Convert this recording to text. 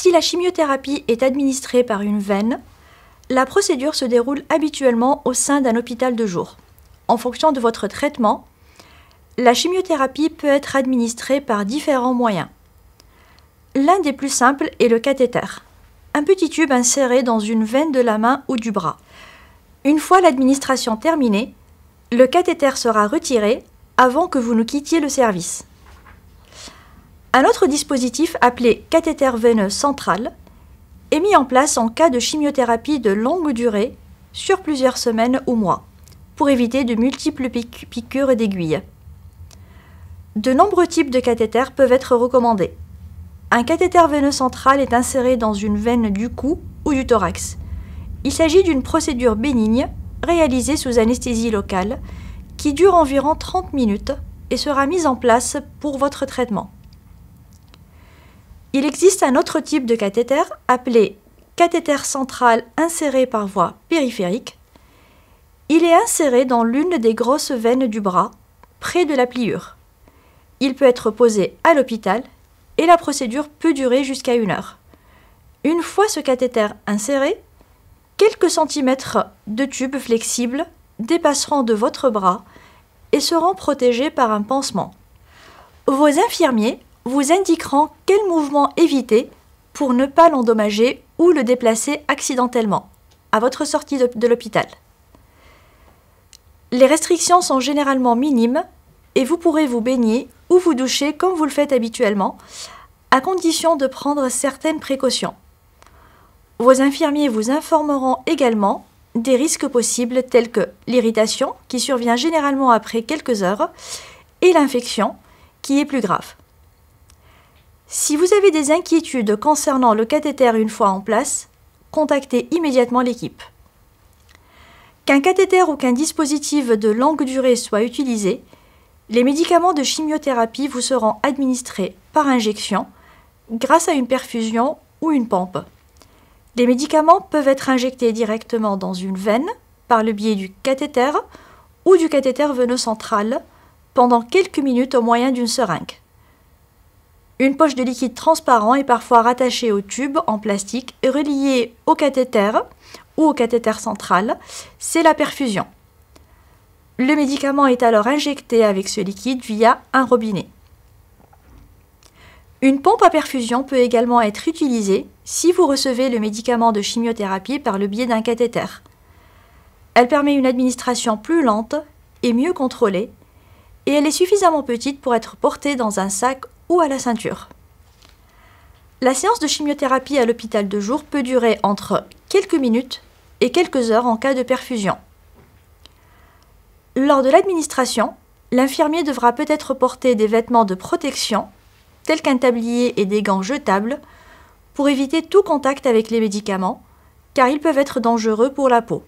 Si la chimiothérapie est administrée par une veine, la procédure se déroule habituellement au sein d'un hôpital de jour. En fonction de votre traitement, la chimiothérapie peut être administrée par différents moyens. L'un des plus simples est le cathéter, un petit tube inséré dans une veine de la main ou du bras. Une fois l'administration terminée, le cathéter sera retiré avant que vous ne quittiez le service. Un autre dispositif appelé cathéter veineux central est mis en place en cas de chimiothérapie de longue durée sur plusieurs semaines ou mois, pour éviter de multiples piqûres d'aiguilles. De nombreux types de cathéters peuvent être recommandés. Un cathéter veineux central est inséré dans une veine du cou ou du thorax. Il s'agit d'une procédure bénigne réalisée sous anesthésie locale qui dure environ 30 minutes et sera mise en place pour votre traitement. Il existe un autre type de cathéter appelé cathéter central inséré par voie périphérique. Il est inséré dans l'une des grosses veines du bras, près de la pliure. Il peut être posé à l'hôpital et la procédure peut durer jusqu'à 1 heure. Une fois ce cathéter inséré, quelques centimètres de tube flexible dépasseront de votre bras et seront protégés par un pansement. Vos infirmiers vous indiqueront quel mouvement éviter pour ne pas l'endommager ou le déplacer accidentellement à votre sortie de l'hôpital. Les restrictions sont généralement minimes et vous pourrez vous baigner ou vous doucher comme vous le faites habituellement, à condition de prendre certaines précautions. Vos infirmiers vous informeront également des risques possibles tels que l'irritation, qui survient généralement après quelques heures, et l'infection, qui est plus grave. Si vous avez des inquiétudes concernant le cathéter une fois en place, contactez immédiatement l'équipe. Qu'un cathéter ou qu'un dispositif de longue durée soit utilisé, les médicaments de chimiothérapie vous seront administrés par injection grâce à une perfusion ou une pompe. Les médicaments peuvent être injectés directement dans une veine par le biais du cathéter ou du cathéter veineux central pendant quelques minutes au moyen d'une seringue. Une poche de liquide transparent est parfois rattachée au tube en plastique et reliée au cathéter ou au cathéter central. C'est la perfusion. Le médicament est alors injecté avec ce liquide via un robinet. Une pompe à perfusion peut également être utilisée si vous recevez le médicament de chimiothérapie par le biais d'un cathéter. Elle permet une administration plus lente et mieux contrôlée, et elle est suffisamment petite pour être portée dans un sac ou à la ceinture. La séance de chimiothérapie à l'hôpital de jour peut durer entre quelques minutes et quelques heures en cas de perfusion. Lors de l'administration, l'infirmier devra peut-être porter des vêtements de protection, tels qu'un tablier et des gants jetables, pour éviter tout contact avec les médicaments, car ils peuvent être dangereux pour la peau.